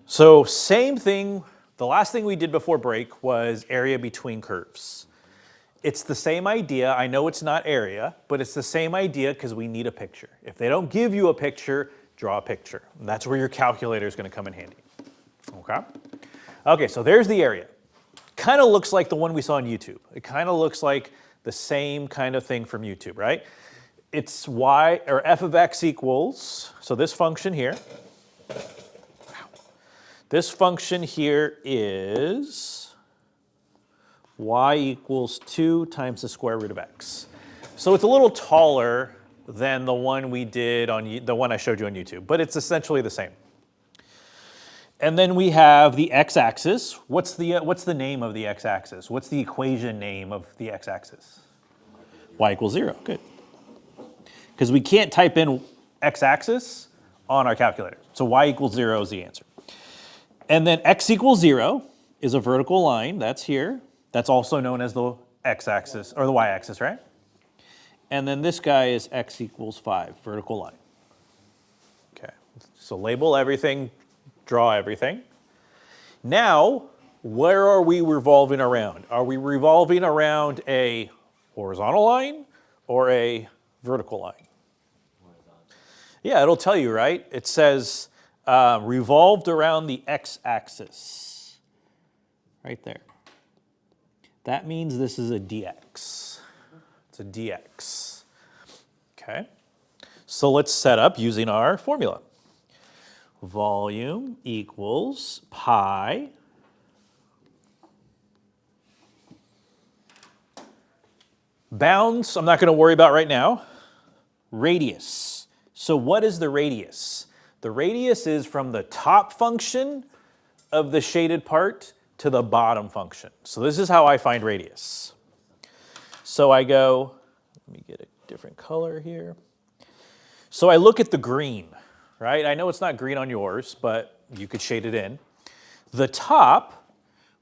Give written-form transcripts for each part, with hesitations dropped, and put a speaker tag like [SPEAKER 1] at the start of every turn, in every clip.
[SPEAKER 1] So same thing, the last thing we did before break was area between curves. It's the same idea. I know it's not area, but it's the same idea because we need a picture. If they don't give you a picture, draw a picture. And that's where your calculator is going to come in handy. Okay? Okay, so there's the area. Kind of looks like the one we saw on YouTube. It kind of looks like the same kind of thing from YouTube, right? It's y, or f of x equals, so this function here. This function here is y equals 2 times the square root of x. So it's a little taller than the one we did on the one I showed you on YouTube, but it's essentially the same. And then we have the x-axis. What's the name of the x-axis? What's the equation name of the x-axis? Y equals 0. Good. Because we can't type in x-axis on our calculator. So y equals 0 is the answer. And then x equals 0 is a vertical line. That's here. That's also known as the x-axis, or the y-axis, right? And then this guy is x equals 5, vertical line. Okay, so label everything, draw everything. Now, where are we revolving around? Are we revolving around a horizontal line or a vertical line? Yeah, it'll tell you, right? It says revolved around the x-axis, right there. That means this is a dx. It's a dx. Okay. So let's set up using our formula. Volume equals pi bounds, I'm not going to worry about right now. Radius. So what is the radius? The radius is from the top function of the shaded part to the bottom function. So this is how I find radius. So I go, let me get a different color here. So I look at the green, right? I know it's not green on yours, but you could shade it in. The top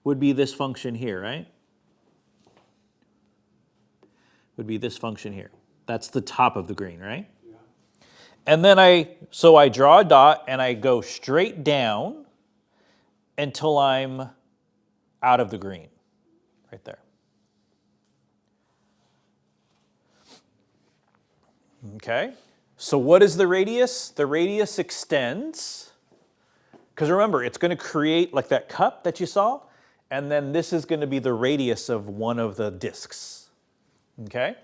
[SPEAKER 1] would be this function here, right? Would be this function here. That's the top of the green, right? Yeah. And then I draw a dot and I go straight down until I'm out of the green, right there. Okay, so what is the radius? The radius extends, because remember, it's going to create like that cup that you saw, and then this is going to be the radius of one of the discs. Okay,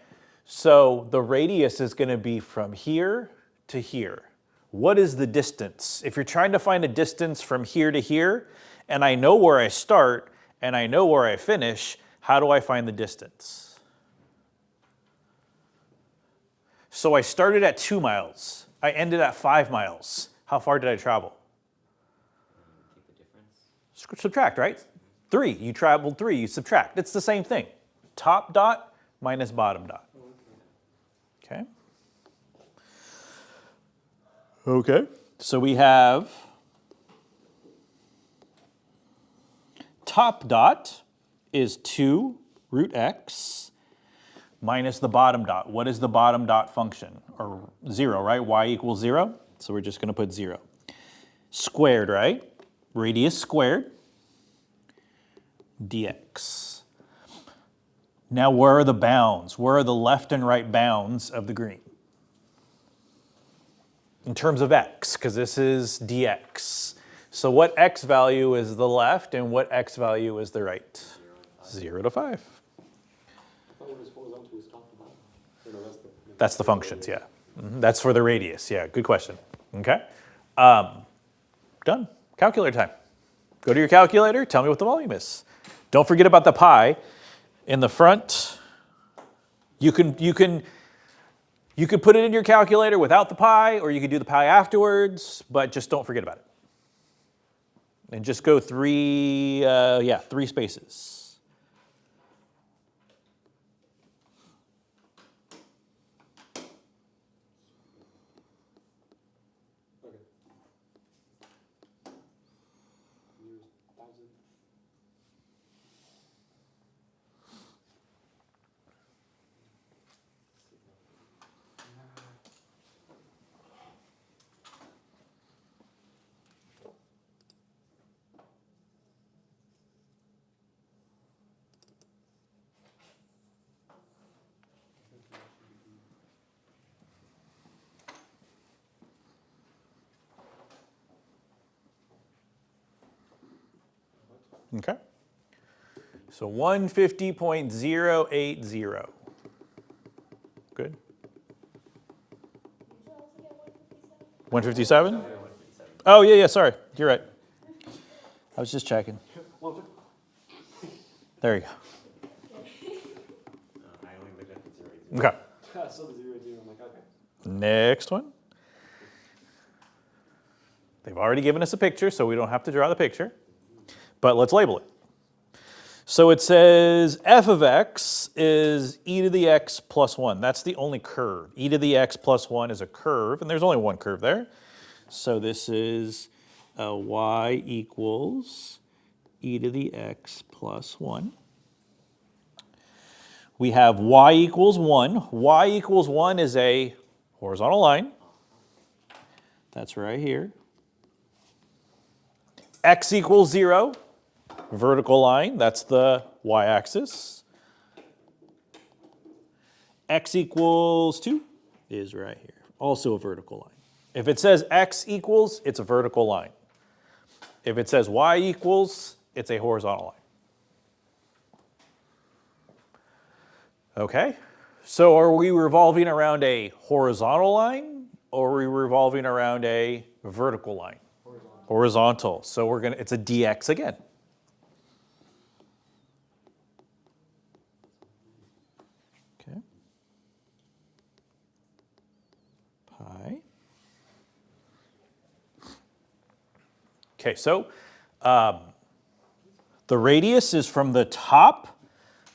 [SPEAKER 1] so the radius is going to be from here to here. What is the distance? If you're trying to find a distance from here to here, and I know where I start, and I know where I finish, how do I find the distance? So I started at 2 miles. I ended at 5 miles. How far did I travel?
[SPEAKER 2] Keep the difference.
[SPEAKER 1] Subtract, right? 3. You traveled 3. You subtract. It's the same thing. Top dot minus bottom dot. Okay. Okay. So we have top dot is 2 root x minus the bottom dot. What is the bottom dot function? Or 0, right? Y equals 0. So we're just going to put 0. Squared, right? Radius squared dx. Now where are the bounds? Where are the left and right bounds of the green? In terms of x, because this is dx. So what x value is the left and what x value is the right? 0 to 5. That's the functions, yeah. That's for the radius, yeah, good question. Okay, done, calculator time. Go to your calculator, tell me what the volume is. Don't forget about the pi. In the front, you could put it in your calculator without the pi, or you could do the pi afterwards, but just don't forget about it. And just go 3 spaces. Okay. So 150.080. Good. 157? Oh, yeah, sorry. You're right. I was just checking. There you go.
[SPEAKER 2] I only looked at the 0, 0.
[SPEAKER 1] Okay.
[SPEAKER 3] I saw the 0, 0. I'm like, okay.
[SPEAKER 1] Next one. They've already given us a picture, so we don't have to draw the picture. But let's label it. So it says f of x is e to the x plus 1. That's the only curve. E to the x plus 1 is a curve, and there's only one curve there. So this is y equals e to the x plus 1. We have y equals 1. Y equals 1 is a horizontal line. That's right here. X equals 0. Vertical line, that's the y-axis. X equals 2 is right here, also a vertical line. If it says x equals, it's a vertical line. If it says y equals, it's a horizontal line. Okay, so are we revolving around a horizontal line or are we revolving around a vertical line? Horizontal. So it's a dx again. Pi. Okay, so the radius is from the top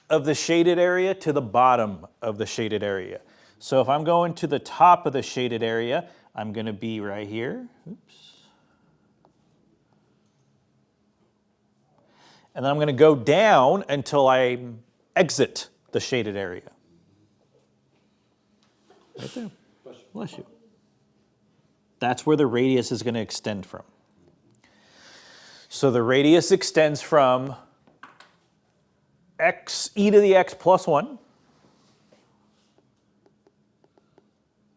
[SPEAKER 1] of the shaded area to the bottom of the shaded area. So if I'm going to the top of the shaded area, I'm going to be right here. Oops. And then I'm going to go down until I exit the shaded area. Right there. Bless you. That's where the radius is going to extend from. So the radius extends from e to the x plus 1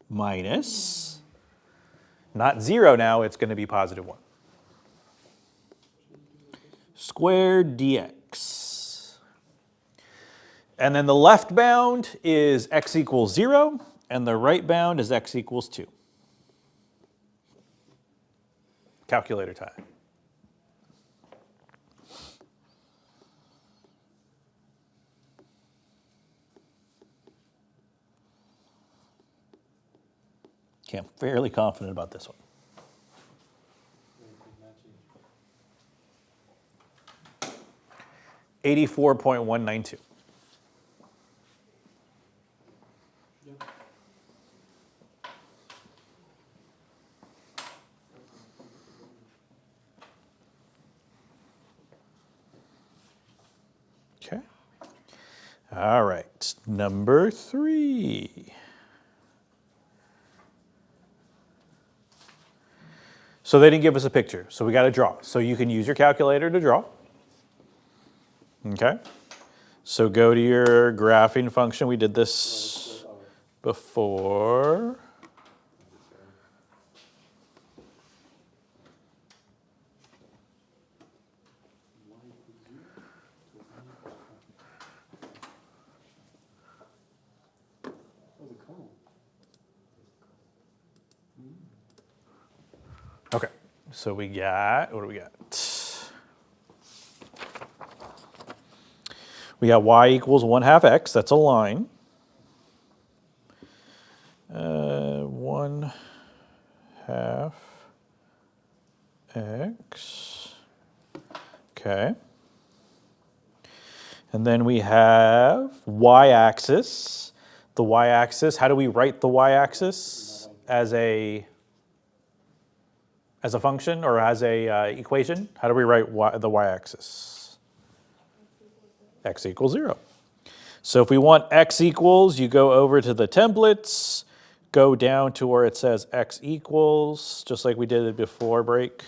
[SPEAKER 1] minus, not 0 now, it's going to be positive 1. Squared dx. And then the left bound is x equals 0, and the right bound is x equals 2. Calculator time. Okay, I'm fairly confident about this one. 84.192. Okay. All right, number 3. So they didn't give us a picture, so we got to draw. So you can use your calculator to draw. Okay. So go to your graphing function. We did this before. Okay, so we got, what do we got? We got y equals 1/2 x, that's a line. 1/2 x, okay. And then we have y-axis. The y-axis, how do we write the y-axis? As a function or as a equation? How do we write the y-axis? X equals 0. So if we want x equals, you go over to the templates, go down to where it says x equals, just like we did it before break.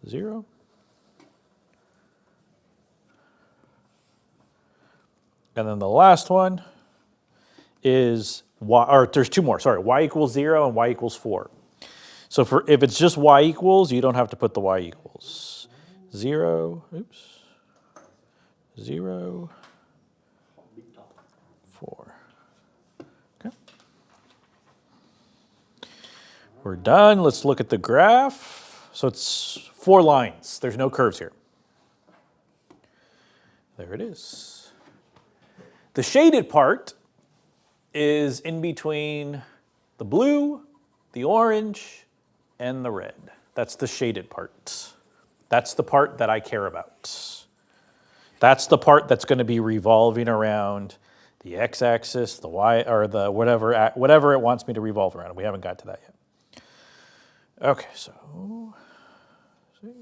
[SPEAKER 1] Zero. And then the last one is y, or there's two more, sorry, y equals 0 and y equals 4. So if it's just y equals, you don't have to put the y equals. 0, oops, 0, 4. Okay. We're done. Let's look at the graph. So it's 4 lines. There's no curves here. There it is. The shaded part is in between the blue, the orange, and the red. That's the shaded part. That's the part that I care about. That's the part that's going to be revolving around the x-axis, the y, or the whatever it wants me to revolve around. We haven't got to that yet. Okay, so save.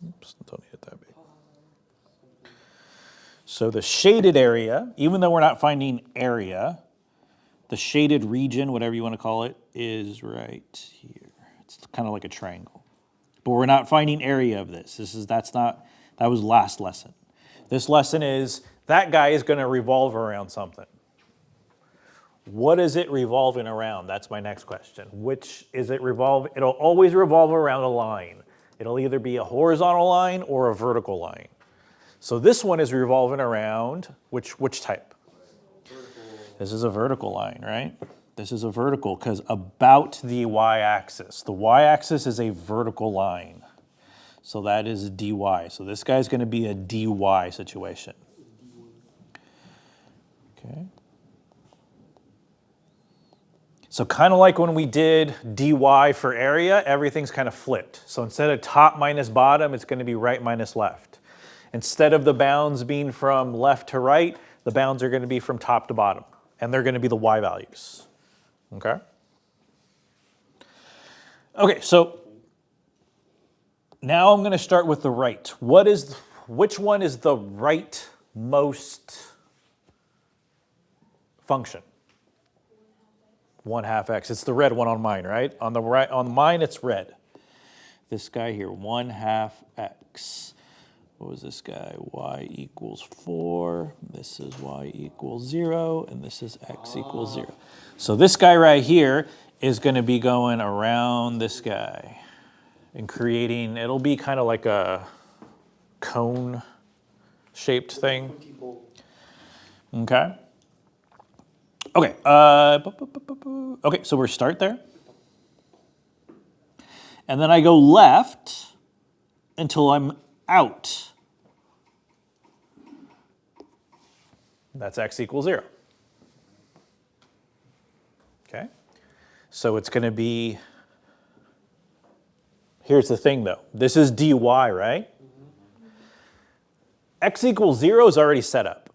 [SPEAKER 1] Oops, don't need it that big. So the shaded area, even though we're not finding area, the shaded region, whatever you want to call it, is right here. It's kind of like a triangle. But we're not finding area of this. That was last lesson. This lesson is that guy is going to revolve around something. What is it revolving around? That's my next question. Which is it revolve? It'll always revolve around a line. It'll either be a horizontal line or a vertical line. So this one is revolving around which type? This is a vertical line, right? This is a vertical because about the y-axis. The y-axis is a vertical line. So that is dy. So this guy's going to be a dy situation. Okay. So kind of like when we did dy for area, everything's kind of flipped. So instead of top minus bottom, it's going to be right minus left. Instead of the bounds being from left to right, the bounds are going to be from top to bottom. And they're going to be the y values. Okay? Okay, so now I'm going to start with the right. Which one is the rightmost function? 1/2 x. It's the red one on mine, right? On the right, on mine it's red. This guy here, 1/2 x. What was this guy? Y equals 4. This is y equals 0, and this is x equals 0. So this guy right here is going to be going around this guy and creating, it'll be kind of like a cone-shaped thing. Okay. Okay. Okay, so we're start there. And then I go left until I'm out. That's x equals 0. Okay? So it's going to be, here's the thing though. This is dy, right? X equals 0 is already set up.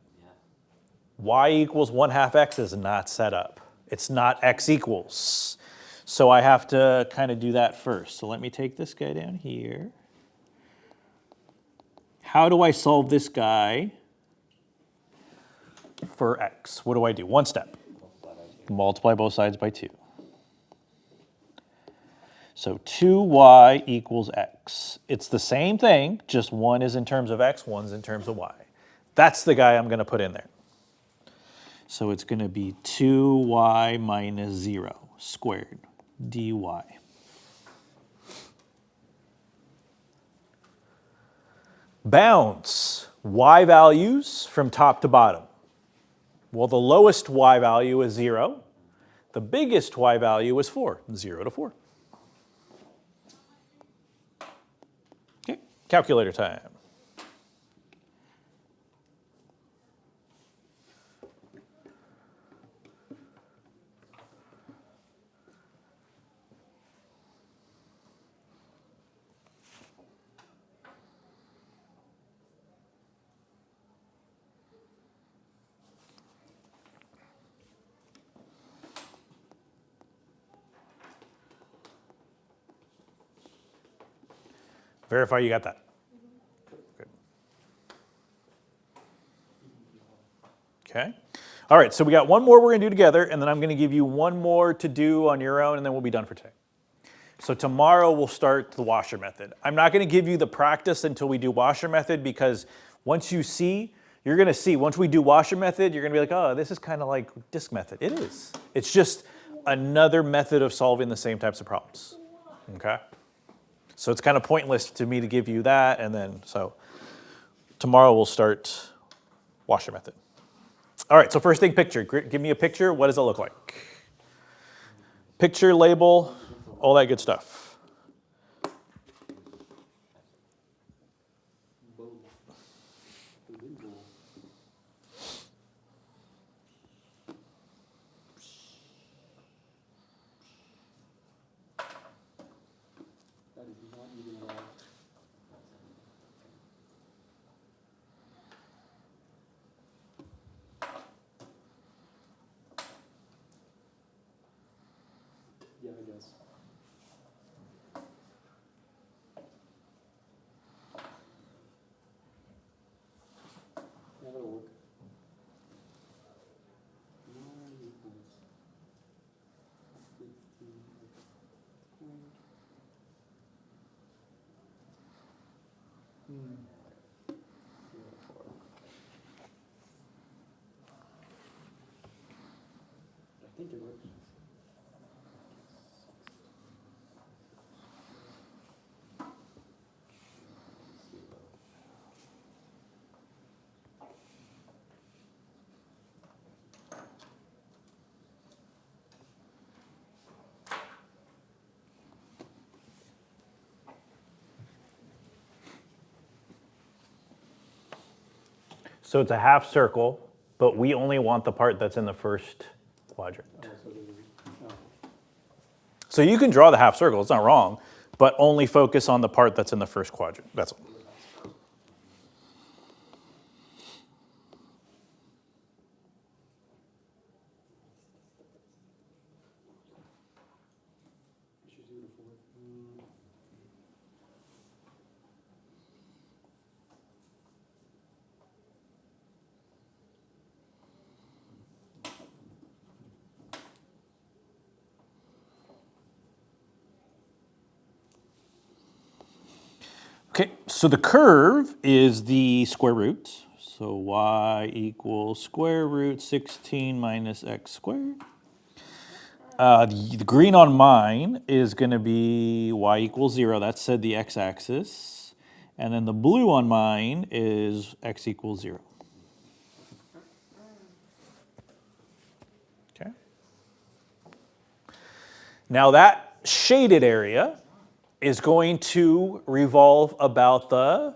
[SPEAKER 1] Y equals 1/2 x is not set up. It's not x equals. So I have to kind of do that first. So let me take this guy down here. How do I solve this guy for x? What do? One step. Multiply both sides by 2. So 2y equals x. It's the same thing, just one is in terms of x, one's in terms of y. That's the guy I'm going to put in there. So it's going to be 2y minus 0 squared dy. Bounds, y values from top to bottom. Well, the lowest y value is 0. The biggest y value is 4, 0 to 4. Okay, calculator time. Verify you got that. Good. Okay. All right, so we got one more we're going to do together, and then I'm going to give you one more to do on your own, and then we'll be done for today. So tomorrow we'll start the washer method. I'm not going to give you the practice until we do washer method because once you see, you're going to see, once we do washer method, you're going to be like, oh, this is kind of like disk method. It is. It's just another method of solving the same types of problems, okay? So it's kind of pointless to me to give you that, and then, so tomorrow we'll start washer method. All right, so first thing, picture. Give me a picture. What does it look like? Picture, label, all that good stuff.
[SPEAKER 3] That is not even at all. Yeah, I guess. Yeah, that'll work. Y equals 15x squared. I think it works.
[SPEAKER 1] So it's a half circle, but we only want the part that's in the first quadrant.
[SPEAKER 3] Oh, so there's, oh.
[SPEAKER 1] So you can draw the half circle, it's not wrong, but only focus on the part that's in the first quadrant. That's all.
[SPEAKER 3] I should do it for it.
[SPEAKER 1] Okay, so the curve is the square root. So y equals square root 16 minus x squared. The green on mine is going to be y equals 0. That's said the x-axis. And then the blue on mine is x equals 0. Okay. Now that shaded area is going to revolve about the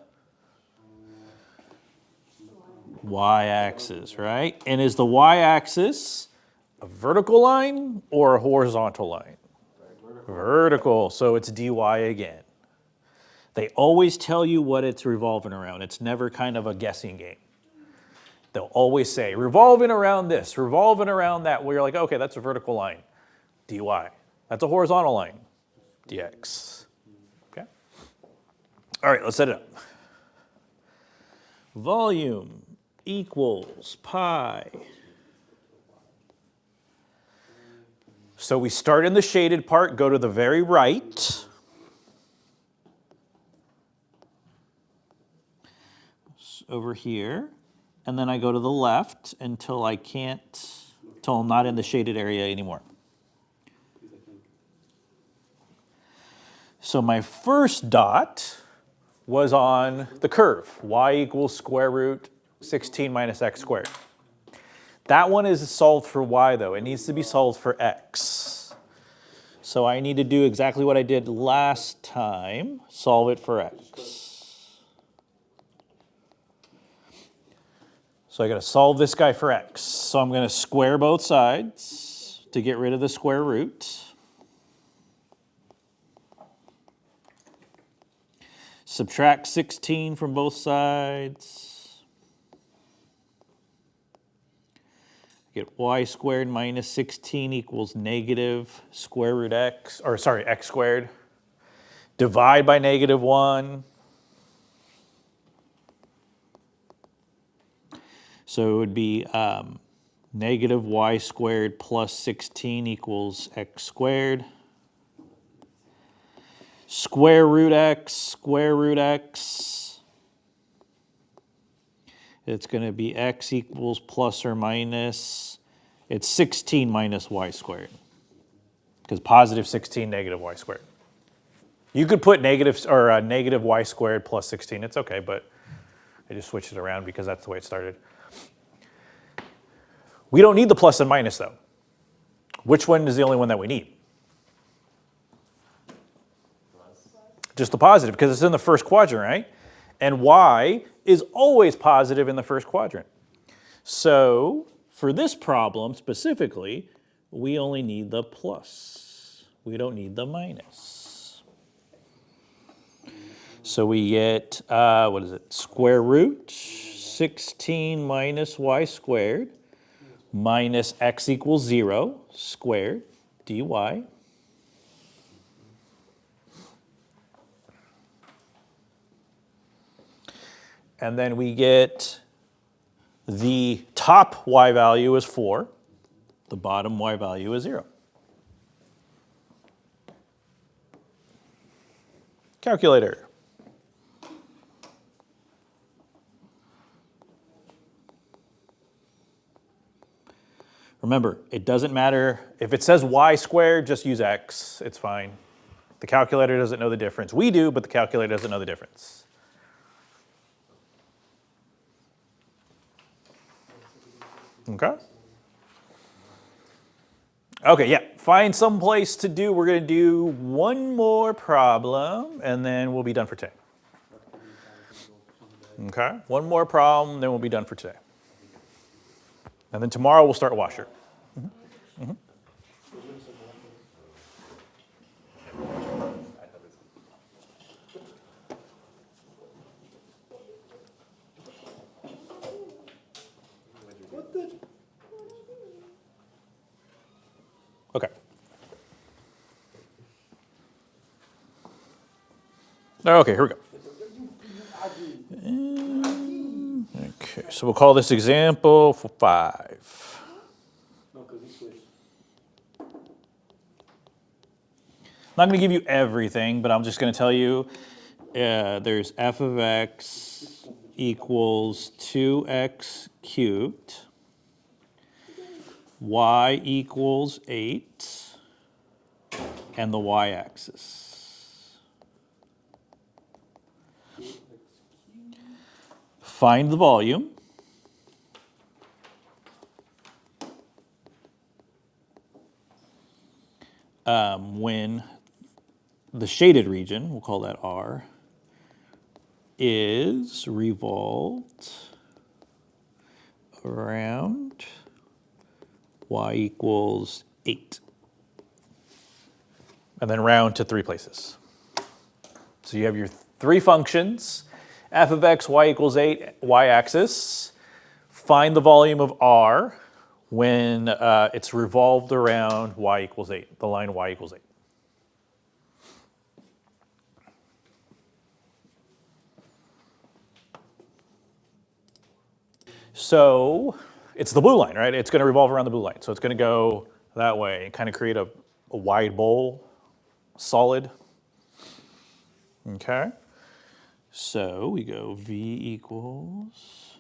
[SPEAKER 1] y-axis, right? And is the y-axis a vertical line or a horizontal line? Vertical, so it's dy again. They always tell you what it's revolving around. It's never kind of a guessing game. They'll always say, revolving around this, revolving around that, where you're like, okay, that's a vertical line, dy. That's a horizontal line, dx. Okay? All right, let's set it up. Volume equals pi. So we start in the shaded part, go to the very right. Over here. And then I go to the left until I can't, until I'm not in the shaded area anymore. So my first dot was on the curve, y equals square root 16 minus x squared. That one is solved for y though, it needs to be solved for x. So I need to do exactly what I did last time, solve it for x. So I gotta solve this guy for x. So I'm gonna square both sides to get rid of the square root. Subtract 16 from both sides. Get y squared minus 16 equals negative square root x, or sorry, x squared. Divide by negative 1. So it would be negative y squared plus 16 equals x squared. Square root x it's going to be x equals plus or minus, it's 16 minus y squared. Because positive 16, negative y squared. You could put negative or negative y squared plus 16. It's okay, but I just switched it around because that's the way it started. We don't need the plus and minus though. Which one is the only one that we need? Just the positive, because it's in the first quadrant, right? And y is always positive in the first quadrant. So for this problem specifically, we only need the plus. We don't need the minus. So we get, what is it? Square root 16 minus y squared minus x equals 0 squared dy. And then we get the top y value is 4. The bottom y value is 0. Calculator. Remember, it doesn't matter. If it says y squared, just use x. It's fine. The calculator doesn't know the difference. We do, but the calculator doesn't know the difference. Okay? Okay, yeah. Find some place to do. We're going to do one more problem, and then we'll be done for today. Okay? One more problem, then we'll be done for today. And then tomorrow we'll start washer. Okay. Okay, here we go. Okay, so we'll call this example for 5.
[SPEAKER 3] No, because he switched.
[SPEAKER 1] I'm not going to give you everything, but I'm just going to tell you there's f of x equals 2x cubed, y equals 8, and the y-axis. Find the volume. When the shaded region, we'll call that R, is revolved around y equals 8. And then round to 3 places. So you have your 3 functions, f of x, y equals 8, y-axis. Find the volume of R when it's revolved around y equals 8, the line y equals 8. So it's the blue line, right? It's going to revolve around the blue line. So it's going to go that way and kind of create a wide bowl, solid. Okay. So we go v equals,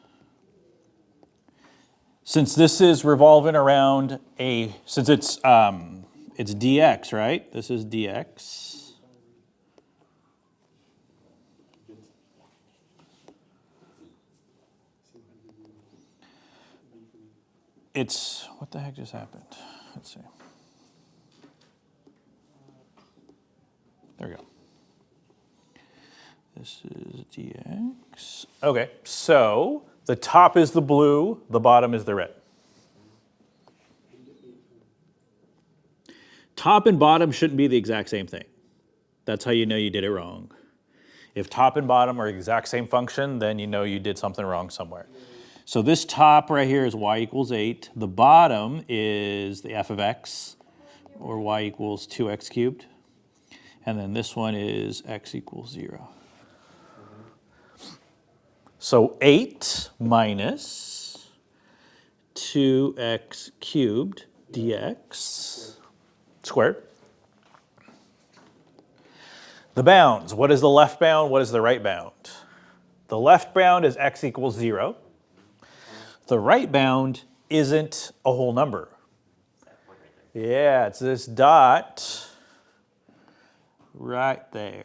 [SPEAKER 1] since this is revolving around since it's dx, right? This is dx. It's, what the heck just happened? Let's see. There we go. This is dx. Okay, so the top is the blue, the bottom is the red. Top and bottom shouldn't be the exact same thing. That's how you know you did it wrong. If top and bottom are the exact same function, then you know you did something wrong somewhere. So this top right here is y equals 8. The bottom is the f of x, or y equals 2x cubed. And then this one is x equals 0. So 8 minus 2x cubed dx squared. The bounds, what is the left bound, what is the right bound? The left bound is x equals 0. The right bound isn't a whole number.
[SPEAKER 2] That point right there.
[SPEAKER 1] Yeah, it's this dot right there.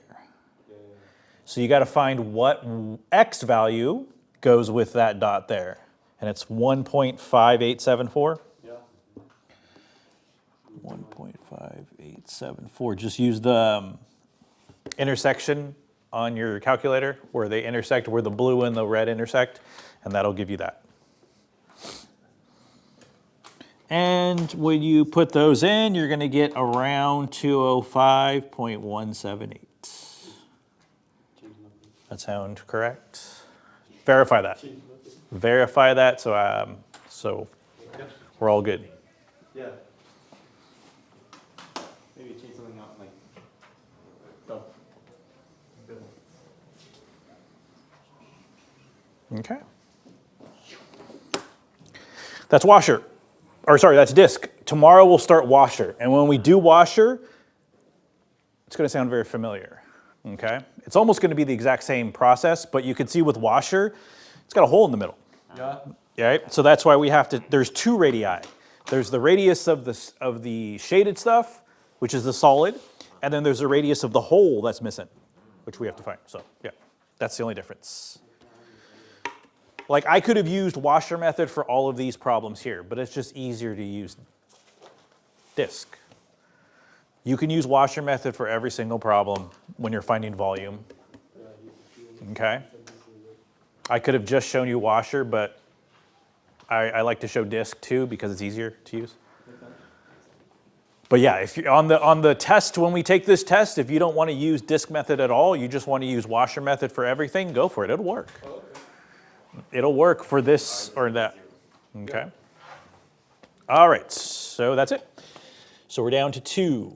[SPEAKER 1] So you got to find what x value goes with that dot there. And it's 1.5874.
[SPEAKER 3] Yeah.
[SPEAKER 1] 1.5874. Just use the intersection on your calculator where they intersect, where the blue and the red intersect, and that'll give you that. And when you put those in, you're going to get around 205.178. That sound correct? Verify that. Verify that so we're all good.
[SPEAKER 3] Yeah. Maybe change something out like. Go.
[SPEAKER 1] Okay. That's washer. Or sorry, that's disk. Tomorrow we'll start washer. And when we do washer, it's going to sound very familiar. Okay? It's almost going to be the exact same process, but you can see with washer, it's got a hole in the middle.
[SPEAKER 3] Yeah.
[SPEAKER 1] Right? So that's why we have to, there's two radii. There's the radius of the shaded stuff, which is the solid, and then there's the radius of the hole that's missing, which we have to find. So yeah, that's the only difference. Like I could have used washer method for all of these problems here, but it's just easier to use disk. You can use washer method for every single problem when you're finding volume. Okay? I could have just shown you washer, but I like to show disk too because it's easier to use. But yeah, if you on the test, when we take this test, if you don't want to use disk method at all, you just want to use washer method for everything, go for it. It'll work. It'll work for this or that. Okay. All right, so that's it. So we're down to 2.